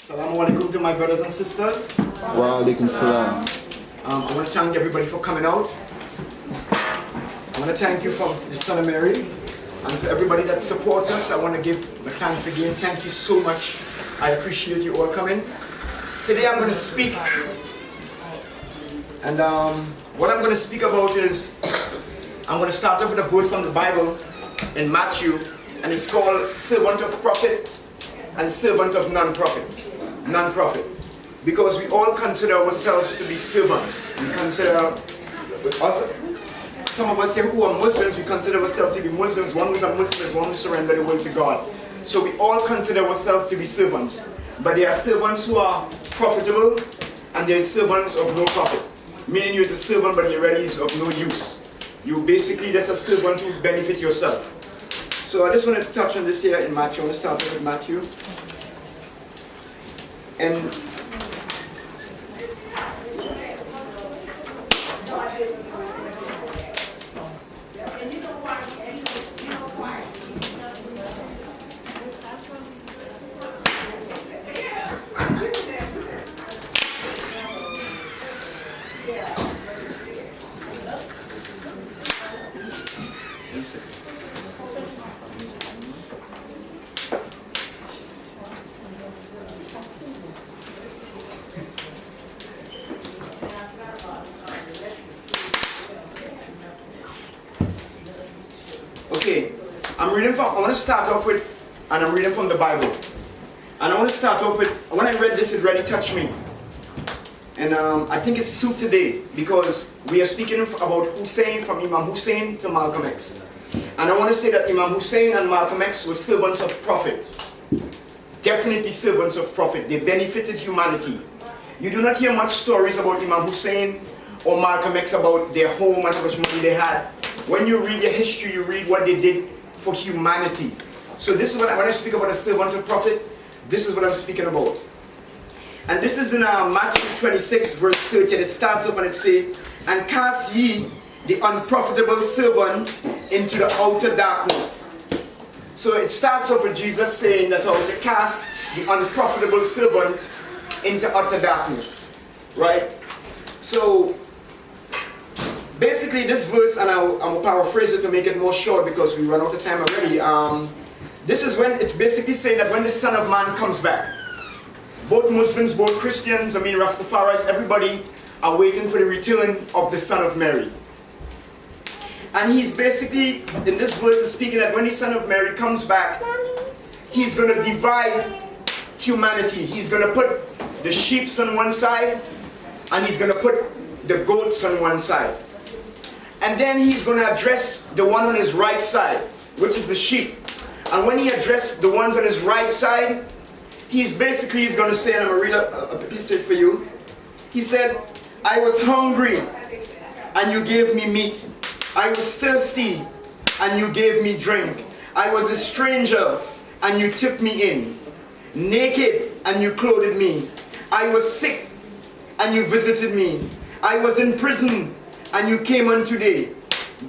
Assalamu alaikum to my brothers and sisters. Wa alaikum salam. I want to thank everybody for coming out. I want to thank you from the Son of Mary. And for everybody that supports us, I want to give the thanks again. Thank you so much. I appreciate you all coming. Today I'm going to speak. And what I'm going to speak about is, I'm going to start off with a verse from the Bible in Matthew. And it's called servant of prophet and servant of non-prophet. Non-prophet. Because we all consider ourselves to be servants. We consider us, some of us here who are Muslims, we consider ourselves to be Muslims. One who's a Muslim is one who surrender the will to God. So we all consider ourselves to be servants. But there are servants who are profitable and there are servants of no profit. Meaning you're a servant but you're really of no use. You basically just a servant who benefit yourself. So I just want to touch on this here in Matthew. I want to start with Matthew. And okay, I want to start off with, and I'm reading from the Bible. And I want to start off with, when I read this, it really touched me. And I think it's suit today, because we are speaking about Hussain, from Imam Hussain to Malcolm X. And I want to say that Imam Hussain and Malcolm X were servants of prophet. Definitely servants of prophet. They benefited humanity. You do not hear much stories about Imam Hussain or Malcolm X about their home and how much money they had. When you read their history, you read what they did for humanity. So this is what, when I speak about a servant of prophet, this is what I'm speaking about. And this is in Matthew 26, verse 30. It starts off and it says, "And cast ye the unprofitable servant into the outer darkness." So it starts off with Jesus saying that how to cast the unprofitable servant into utter darkness. Right? So basically this verse, and I'll paraphrase it to make it more short because we run out of time already. This is when it's basically saying that when the Son of Man comes back, both Muslims, both Christians, Rastafaris, everybody are waiting for the return of the Son of Mary. And he's basically, in this verse, is speaking that when the Son of Mary comes back, he's going to divide humanity. He's going to put the sheep on one side, and he's going to put the goats on one side. And then he's going to address the one on his right side, which is the sheep. And when he addressed the ones on his right side, he's going to say, and I'm going to read a piece of it for you. He said, "I was hungry, and you gave me meat. I was thirsty, and you gave me drink. I was a stranger, and you took me in. Naked, and you clothed me. I was sick, and you visited me. I was in prison, and you came unto me.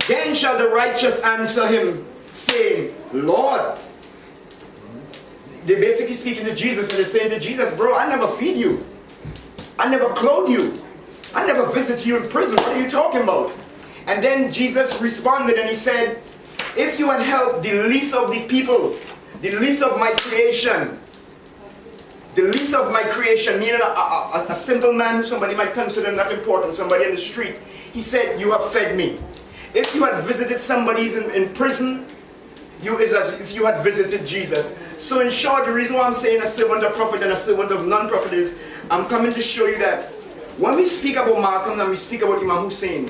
Then shall the righteous answer him, saying, Lord." They're basically speaking to Jesus, and they're saying to Jesus, "Bro, I never feed you. I never clothe you. I never visit you in prison. What are you talking about?" And then Jesus responded and he said, "If you had helped the least of the people, the least of my creation, meaning a simple man, somebody might consider not important, somebody in the street, he said, you have fed me. If you had visited somebody in prison, it's as if you had visited Jesus." So in short, the reason why I'm saying a servant of prophet and a servant of non-prophet is, I'm coming to show you that when we speak about Malcolm and we speak about Imam Hussain,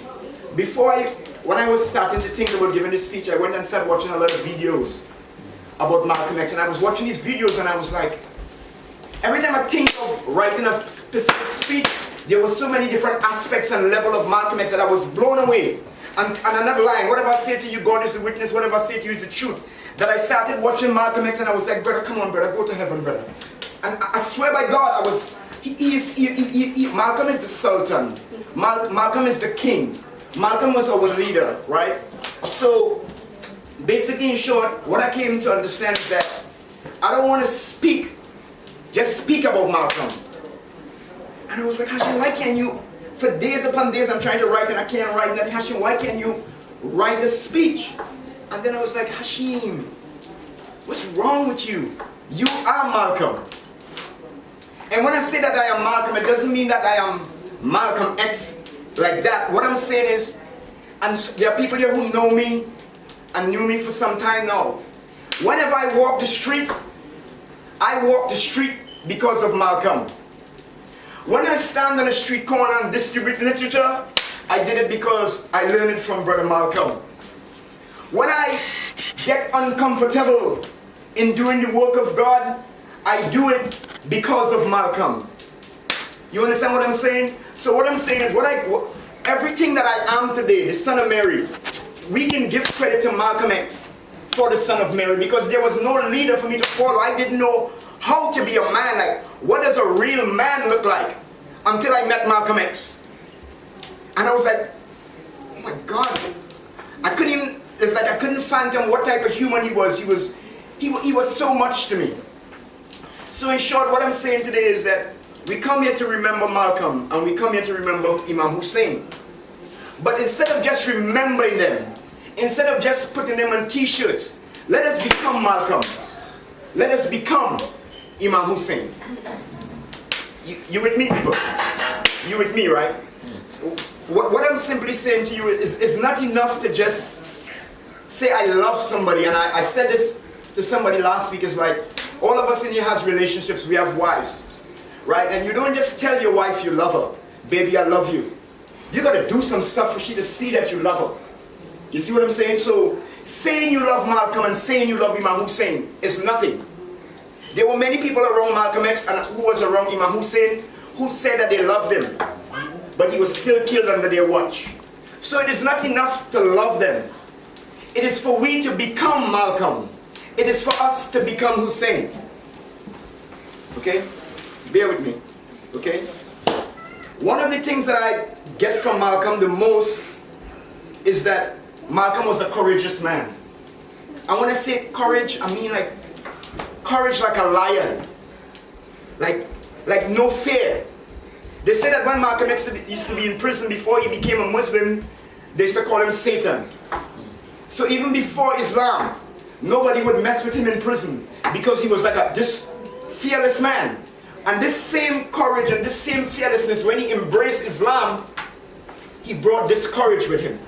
when I was starting to think about giving this speech, I went and started watching a lot of videos about Malcolm X, and I was watching these videos and I was like, every time I think of writing a specific speech, there were so many different aspects and level of Malcolm X that I was blown away. And I'm not lying. Whatever I say to you, God is the witness. Whatever I say to you is the truth. That I started watching Malcolm X and I was like, brother, come on, brother, go to heaven, brother. And I swear by God, Malcolm is the Sultan. Malcolm is the king. Malcolm was our leader, right? So, basically in short, what I came to understand is that I don't want to speak just speak about Malcolm. And I was like, Hashim, why can't you, for days upon days I'm trying to write and I can't write that. Hashim, why can't you write a speech? And then I was like, Hashim, what's wrong with you? You are Malcolm. And when I say that I am Malcolm, it doesn't mean that I am Malcolm X like that. What I'm saying is, and there are people here who know me and knew me for some time now. Whenever I walk the street because of Malcolm. When I stand on a street corner and distribute literature, I did it because I learned it from Brother Malcolm. When I get uncomfortable in doing the work of God, I do it because of Malcolm. You understand what I'm saying? So what I'm saying is, everything that I am today, the son of Mary, we can give credit to Malcolm X for the son of Mary, because there was no leader for me to follow. I didn't know how to be a man. Like, what does a real man look like? Until I met Malcolm X. And I was like, oh my God. It's like I couldn't fathom what type of human he was. He was so much to me. So in short, what I'm saying today is that we come here to remember Malcolm, and we come here to remember Imam Hussain. But instead of just remembering them, instead of just putting them on t-shirts, let us become Malcolm. Let us become Imam Hussain. You with me, people? You with me, right? So what I'm simply saying to you is not enough to just say I love somebody. And I said this to somebody last week. It's like, all of us in here has relationships. We have wives, right? And you don't just tell your wife you love her. Baby, I love you. You got to do some stuff for she to see that you love her. You see what I'm saying? So saying you love Malcolm and saying you love Imam Hussain is nothing. There were many people around Malcolm X and who was around Imam Hussain who said that they loved him, but he was still killed under their watch. So it is not enough to love them. It is for we to become Malcolm. It is for us to become Hussain. Okay? Bear with me. Okay? One of the things that I get from Malcolm the most is that Malcolm was a courageous man. And when I say courage, I mean like courage like a lion. Like no fear. They say that when Malcolm X used to be in prison before he became a Muslim, they used to call him Satan. So even before Islam, nobody would mess with him in prison because he was like this fearless man. And this same courage and this same fearlessness, when he embraced Islam, he brought this courage with him.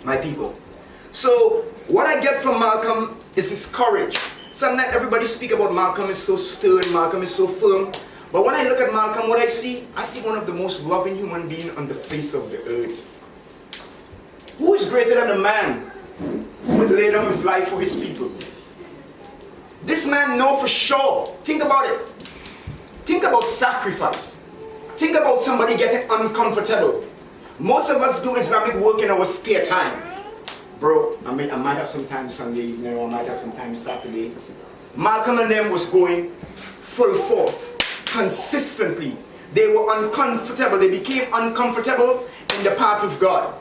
My people. So what I get from Malcolm is his courage. Sometimes everybody speak about Malcolm is so stern, Malcolm is so firm. But when I look at Malcolm, what I see one of the most loving human beings on the face of the earth. Who is greater than a man who would lay down his life for his people? This man knows for sure. Think about it. Think about sacrifice. Think about somebody getting uncomfortable. Most of us do Islamic work in our spare time. Bro, I might have some time Sunday evening, or I might have some time Saturday. Malcolm and them was going full force, consistently. They were uncomfortable. They became uncomfortable in the path of God.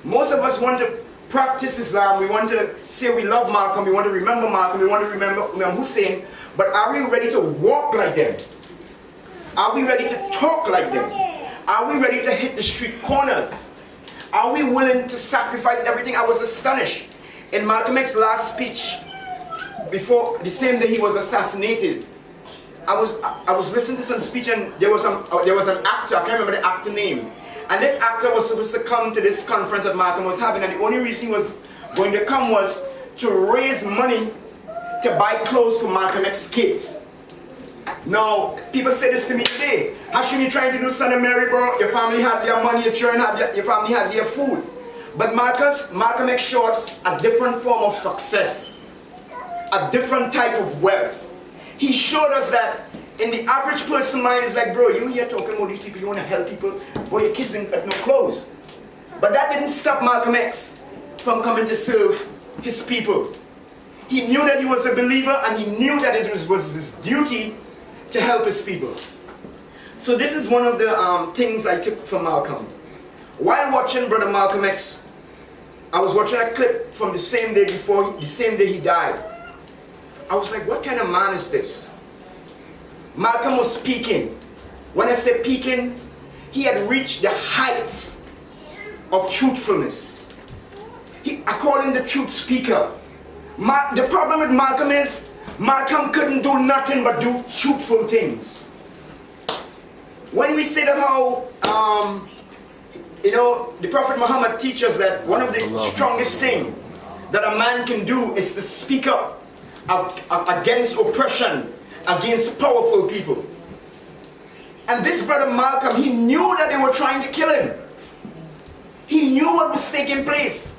Most of us want to practice Islam. We want to say we love Malcolm. We want to remember Malcolm. We want to remember Imam Hussain. But are we ready to walk like them? Are we ready to talk like them? Are we ready to hit the street corners? Are we willing to sacrifice everything? I was astonished. In Malcolm X's last speech, before the same day he was assassinated, I was listening to some speech, and there was an actor, I can't remember the actor name. And this actor was supposed to come to this conference that Malcolm was having, and the only reason he was going to come was to raise money to buy clothes for Malcolm X's kids. Now, people say this to me today. Hashim, you trying to do Son of Mary, bro? Your family had their money, your family had their food. But Malcolm X shows a different form of success. A different type of wealth. He showed us that in the average person's mind is like, bro, you here talking about these people, you want to help people, boy, your kids ain't got no clothes. But that didn't stop Malcolm X from coming to serve his people. He knew that he was a believer, and he knew that it was his duty to help his people. So this is one of the things I took from Malcolm. While watching Brother Malcolm X, I was watching a clip from the same day he died. I was like, what kind of man is this? Malcolm was peaking. When I say peaking, he had reached the heights of truthfulness. I call him the truth speaker. The problem with Malcolm is, Malcolm couldn't do nothing but do truthful things. When we say that how, the Prophet Muhammad teaches that one of the strongest things that a man can do is to speak up against oppression, against powerful people. And this brother Malcolm, he knew that they were trying to kill him. He knew what was taking place.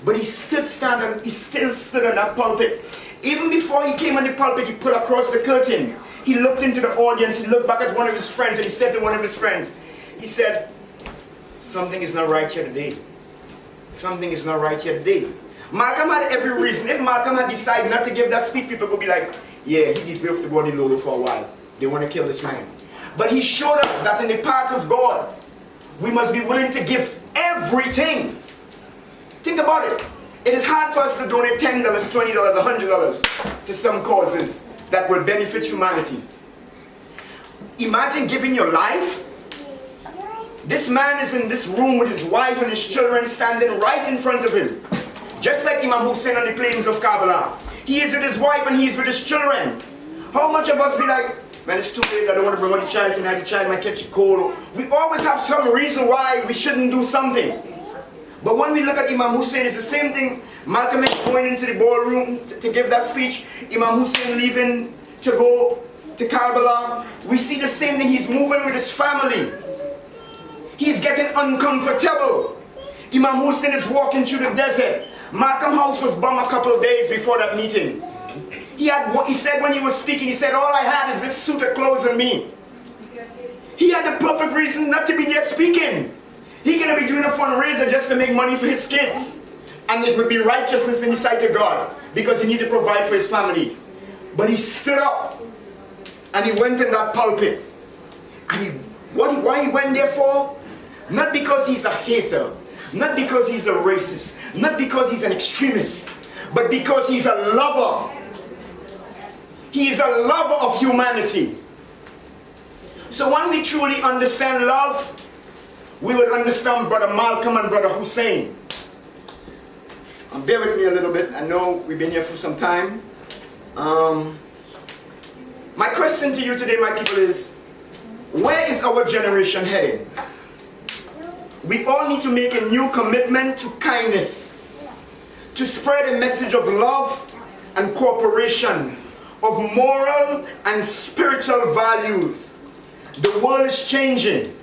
But he still stood on that pulpit. Even before he came on the pulpit, he put across the curtain. He looked into the audience, he looked back at one of his friends, and he said to one of his friends, he said, something is not right here today. Something is not right here today. Malcolm had every reason. If Malcolm had decided not to give that speech, people would be like, yeah, he deserves to go on the load for a while. They want to kill this man. But he showed us that in the path of God, we must be willing to give everything. Think about it. It is hard for us to donate $10, $20, $100 to some causes that will benefit humanity. Imagine giving your life. This man is in this room with his wife and his children standing right in front of him. Just like Imam Hussain on the plains of Karbala. He is with his wife and he is with his children. How much of us be like, man, it's too late, I don't want to bring on the child tonight, the child might catch a cold. We always have some reason why we shouldn't do something. But when we look at Imam Hussain, it's the same thing. Malcolm X going into the ballroom to give that speech. Imam Hussain leaving to go to Karbala. We see the same thing. He's moving with his family. He's getting uncomfortable. Imam Hussain is walking through the desert. Malcolm's house was bombed a couple of days before that meeting. He said when he was speaking, he said, all I had is this suit of clothes on me. He had the perfect reason not to be there speaking. He's going to be doing a fundraiser just to make money for his kids. And it would be righteousness in the sight of God because he needed to provide for his family. But he stood up and he went in that pulpit. And why he went there for? Not because he's a hater. Not because he's a racist. Not because he's an extremist. But because he's a lover. He is a lover of humanity. So when we truly understand love, we would understand Brother Malcolm and Brother Hussain. Bear with me a little bit. I know we've been here for some time. My question to you today, my people, is where is our generation heading? We all need to make a new commitment to kindness, to spread a message of love and cooperation, of moral and spiritual values. The world is changing.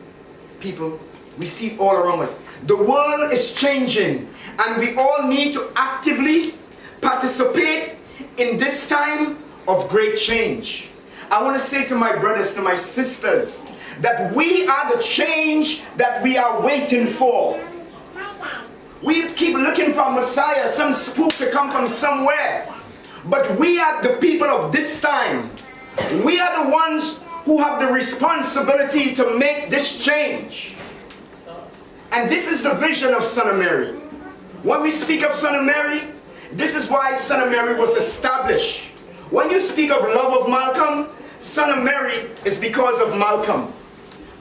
People, we see it all around us. The world is changing, and we all need to actively participate in this time of great change. I want to say to my brothers, to my sisters, that we are the change that we are waiting for. We keep looking for Messiah, some spook to come from somewhere. But we are the people of this time. We are the ones who have the responsibility to make this change. And this is the vision of Son of Mary. When we speak of Son of Mary, this is why Son of Mary was established. When you speak of love of Malcolm, Son of Mary is because of Malcolm.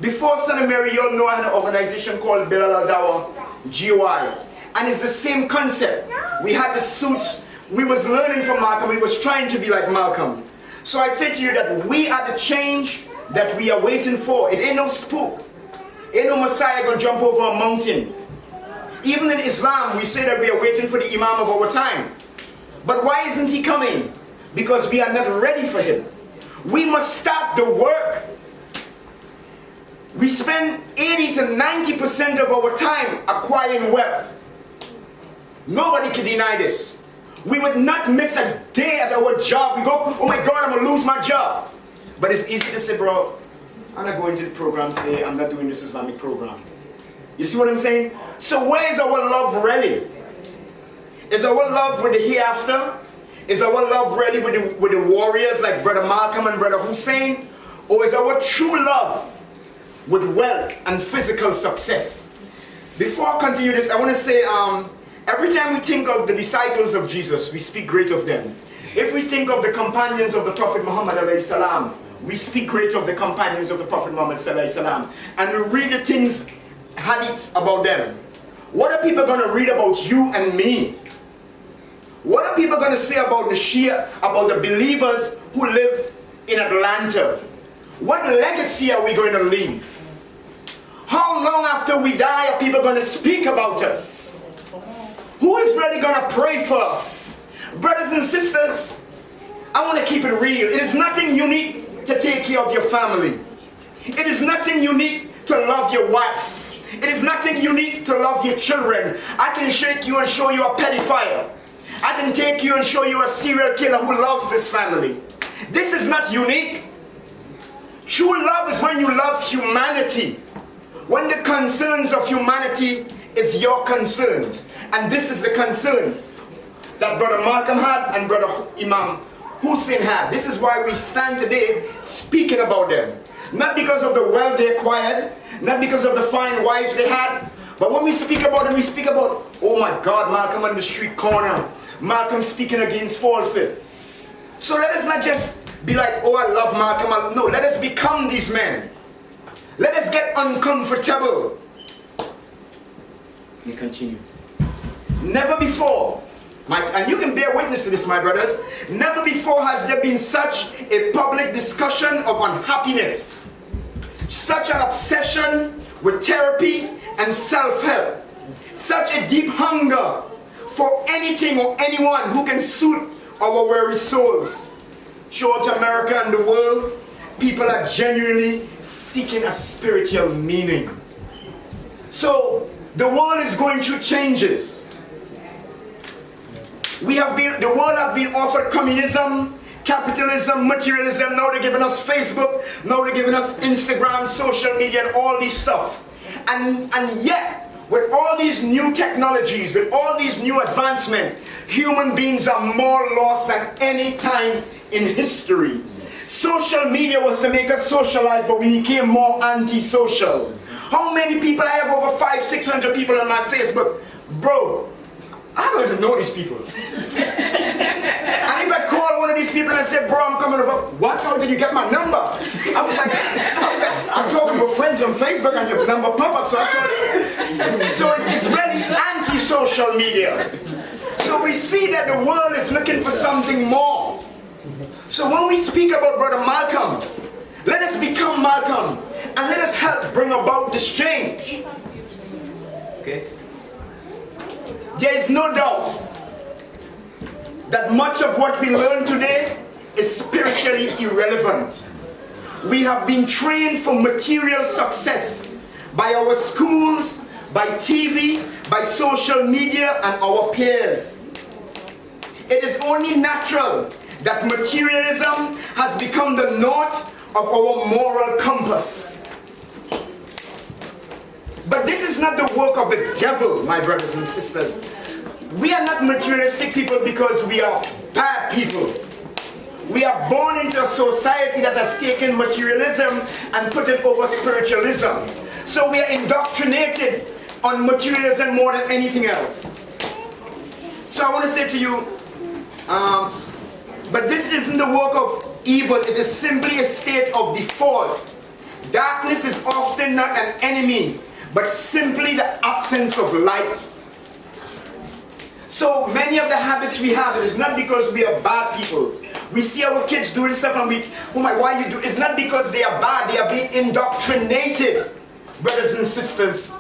Before Son of Mary, you all know I had an organization called Bilal Al-Dawa, GY. And it's the same concept. We had the suits. We was learning from Malcolm. We was trying to be like Malcolm. So I say to you that we are the change that we are waiting for. It ain't no spook. Ain't no Messiah gonna jump over a mountain. Even in Islam, we say that we are waiting for the Imam of our time. But why isn't he coming? Because we are not ready for him. We must start the work. We spend 80 to 90% of our time acquiring wealth. Nobody can deny this. We would not miss a day at our job. We go, oh my God, I'm going to lose my job. But it's easy to say, bro, I'm not going to the program today. I'm not doing this Islamic program. You see what I'm saying? So where is our love really? Is our love with the hereafter? Is our love really with the warriors like Brother Malcolm and Brother Hussain? Or is our true love with wealth and physical success? Before I continue this, I want to say, every time we think of the disciples of Jesus, we speak great of them. If we think of the companions of the Prophet Muhammad alayhi salam, we speak great of the companions of the Prophet Muhammad sallallahu alaihi wasallam, and we read the things, hadiths about them. What are people going to read about you and me? What are people going to say about the Shia, about the believers who live in Atlanta? What legacy are we going to leave? How long after we die are people going to speak about us? Who is really going to pray for us? Brothers and sisters, I want to keep it real. It is nothing unique to take care of your family. It is nothing unique to love your wife. It is nothing unique to love your children. I can shake you and show you a pedophile. I can take you and show you a serial killer who loves his family. This is not unique. True love is when you love humanity. When the concerns of humanity is your concerns. And this is the concern that Brother Malcolm had and Brother Imam Hussain had. This is why we stand today speaking about them. Not because of the wealth they acquired, not because of the fine wives they had, but when we speak about them, we speak about, oh my God, Malcolm on the street corner, Malcolm speaking against falsehood. So let us not just be like, oh, I love Malcolm. No, let us become these men. Let us get uncomfortable. You continue. Never before, and you can bear witness to this, my brothers, never before has there been such a public discussion of unhappiness, such an obsession with therapy and self-help, such a deep hunger for anything or anyone who can soothe our weary souls. Throughout America and the world, people are genuinely seeking a spiritual meaning. So, the world is going through changes. The world have been offered communism, capitalism, materialism. Now they're giving us Facebook. Now they're giving us Instagram, social media, and all this stuff. And yet, with all these new technologies, with all these new advancements, human beings are more lost than any time in history. Social media was to make us socialize, but we became more antisocial. How many people? I have over 500-600 people on my Facebook. Bro, I don't even know these people. And if I call one of these people and say, bro, I'm coming over, what? How did you get my number? I was like, I thought we were friends on Facebook and your number pop up, so I thought. So it's really anti-social media. So we see that the world is looking for something more. So when we speak about Brother Malcolm, let us become Malcolm and let us help bring about this change. Okay? There is no doubt that much of what we learn today is spiritually irrelevant. We have been trained for material success by our schools, by TV, by social media, and our peers. It is only natural that materialism has become the north of our moral compass. But this is not the work of the devil, my brothers and sisters. We are not materialistic people because we are bad people. We are born into a society that has taken materialism and put it over spiritualism. So we are indoctrinated on materialism more than anything else. So I want to say to you, but this isn't the work of evil, it is simply a state of default. Darkness is often not an enemy, but simply the absence of light. So many of the habits we have, it is not because we are bad people. We see our kids doing stuff and we, oh my, why you do? It's not because they are bad, they are being indoctrinated, brothers and sisters.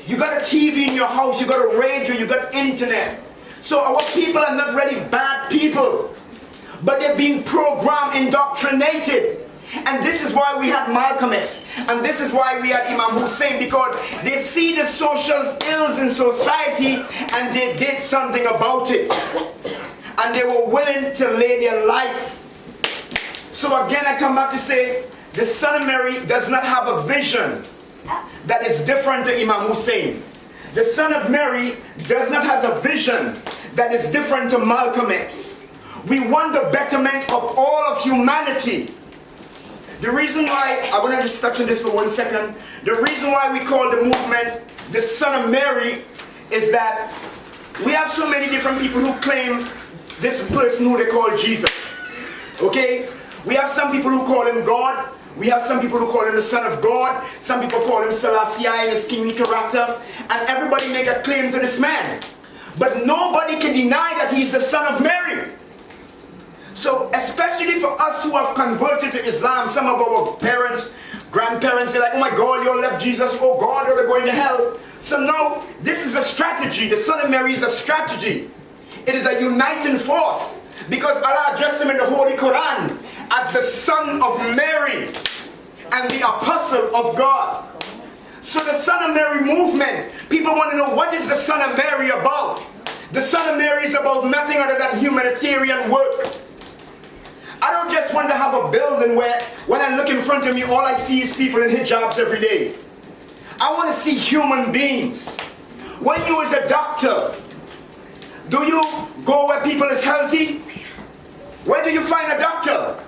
You got a TV in your house, you got a radio, you got internet. So our people are not really bad people, but they're being programmed, indoctrinated. And this is why we had Malcolm X, and this is why we had Imam Hussain, because they see the social ills in society and they did something about it. And they were willing to lay their life. So again, I come back to say, the son of Mary does not have a vision that is different to Imam Hussain. The son of Mary does not have a vision that is different to Malcolm X. We want the betterment of all of humanity. The reason why, I want to just touch on this for 1 second. The reason why we call the movement the Son of Mary is that we have so many different people who claim this person who they call Jesus. Okay? We have some people who call him God. We have some people who call him the Son of God. Some people call him Selassie in his kingly character. And everybody make a claim to this man. But nobody can deny that he's the son of Mary. So especially for us who have converted to Islam, some of our parents, grandparents, they're like, oh my God, you all left Jesus. Oh God, you're going to hell. So no, this is a strategy. The Son of Mary is a strategy. It is a uniting force. Because Allah addressed him in the Holy Quran as the Son of Mary and the Apostle of God. So the Son of Mary movement, people want to know, what is the Son of Mary about? The Son of Mary is about nothing other than humanitarian work. I don't just want to have a building where when I look in front of me, all I see is people in hijabs every day. I want to see human beings. When you as a doctor, do you go where people is healthy? Where do you find a doctor?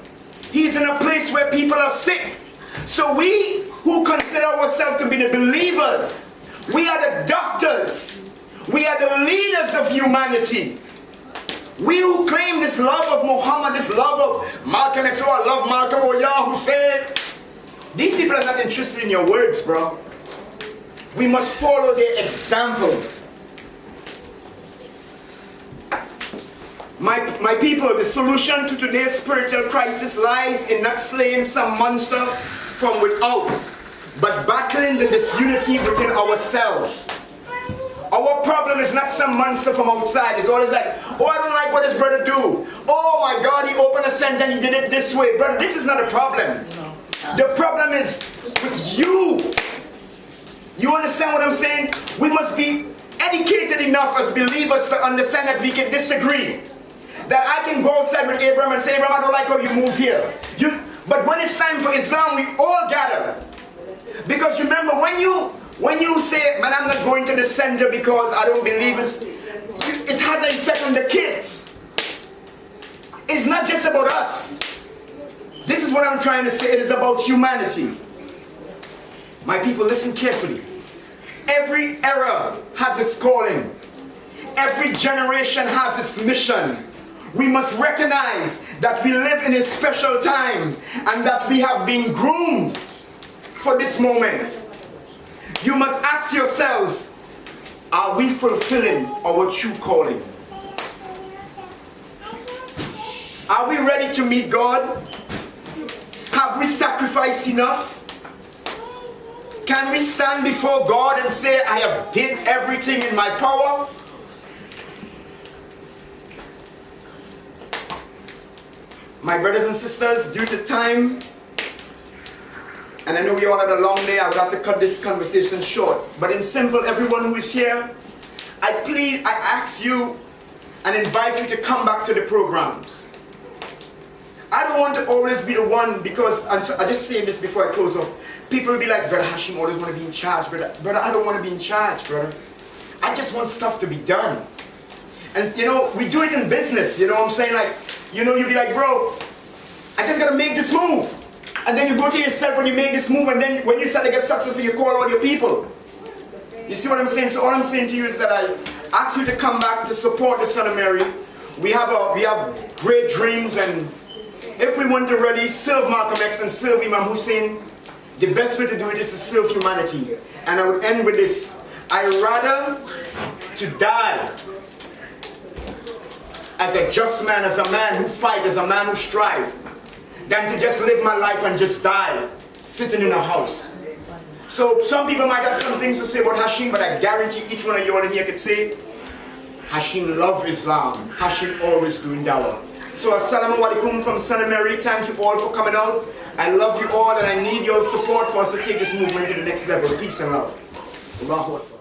He's in a place where people are sick. So we who consider ourselves to be the believers, we are the doctors. We are the leaders of humanity. We who claim this love of Muhammad, this love of Malcolm X, oh I love Malcolm, oh yeah, Hussain. These people are not interested in your words, bro. We must follow their example. My people, the solution to today's spiritual crisis lies in not slaying some monster from without, but battling the disunity within ourselves. Our problem is not some monster from outside. It's always like, oh, I don't like what this brother do. Oh my God, he opened a sentence and he did it this way. Brother, this is not a problem. The problem is with you. You understand what I'm saying? We must be educated enough as believers to understand that we can disagree. That I can go outside with Abraham and say, Abraham, I don't like how you move here. But when it's time for Islam, we all gather. Because remember, when you say, man, I'm not going to the center because I don't believe it has an effect on the kids. It's not just about us. This is what I'm trying to say. It is about humanity. My people, listen carefully. Every era has its calling. Every generation has its mission. We must recognize that we live in a special time and that we have been groomed for this moment. You must ask yourselves, are we fulfilling our true calling? Are we ready to meet God? Have we sacrificed enough? Can we stand before God and say, I have did everything in my power? My brothers and sisters, due to time, and I know we all had a long day, I would have to cut this conversation short. But in simple, everyone who is here, I ask you and invite you to come back to the programs. I don't want to always be the one, because, I just say this before I close off. People will be like, Brother Hashim always want to be in charge. Brother, I don't want to be in charge, brother. I just want stuff to be done. And you know, we do it in business, you know what I'm saying? Like, you know, you'll be like, bro, I just gotta make this move. And then you go to yourself when you make this move, and then when you start to get successful, you call all your people. You see what I'm saying? So all I'm saying to you is that I ask you to come back to support the Son of Mary. We have great dreams, and if we want to really serve Malcolm X and serve Imam Hussain, the best way to do it is to serve humanity. And I would end with this. I rather to die as a just man, as a man who fight, as a man who strive, than to just live my life and just die sitting in a house. So some people might have some things to say about Hashim, but I guarantee each one of you on here could say, Hashim love Islam. Hashim always doing dawah. So assalamu alaikum from Son of Mary. Thank you all for coming out. I love you all, and I need your support for us to take this movement to the next level. Peace and love. Allahu Akbar.